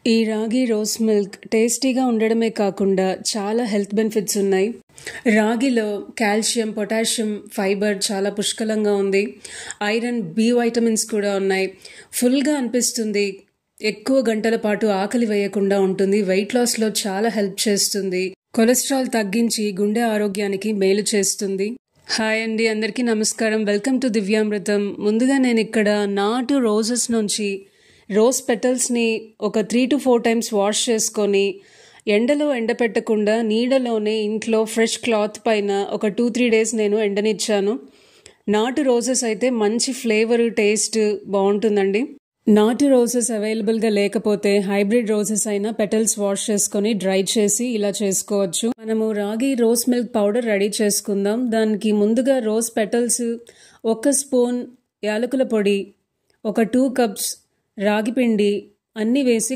ఈ రాగి rose milk టేస్టీగా ఉండడమే కాకుండా చాలా హెల్త్ బెనిఫిట్స్ ఉన్నాయి. రాగిలో కాల్షియం, పొటాషియం, ఫైబర్ చాలా పుష్కలంగా ఉంది. ఐరన్, బి వైటమిన్స్ కూడా ఉన్నాయి. ఫుల్గా అనిపిస్తుంది. ఎక్కువ గంటల పాటు ఆకలి వేయకుండా ఉంటుంది. వెయిట్ లాస్లో చాలా హెల్ప్ చేస్తుంది. కొలెస్ట్రాల్ తగ్గించి గుండె ఆరోగ్యానికి మేలు చేస్తుంది. హాయ్ అండి, అందరికీ నమస్కారం. Welcome to Divyamrutham. ముందుగా నేను ఇక్కడ నాటు రోజెస్ నుంచి రోజ్ పెటల్స్ని ఒక 3 to 4 టైమ్స్ వాష్ చేసుకొని ఎండలో ఎండపెట్టకుండా నీడలోనే ఇంట్లో ఫ్రెష్ క్లాత్ పైన ఒక 2-3 డేస్ నేను ఎండనిచ్చాను. నాటు రోజెస్ అయితే మంచి ఫ్లేవర్, టేస్ట్ బాగుంటుందండి. నాటు రోజెస్ అవైలబుల్గా లేకపోతే హైబ్రిడ్ రోజెస్ అయినా పెటల్స్ వాష్ చేసుకొని డ్రై చేసి ఇలా చేసుకోవచ్చు. మనము రాగి రోజ్ మిల్క్ పౌడర్ రెడీ చేసుకుందాం. దానికి ముందుగా రోజ్ పెటల్స్, 1 స్పూన్ యాలకుల పొడి, ఒక 2 కప్స్ రాగి పిండి అన్నీ వేసి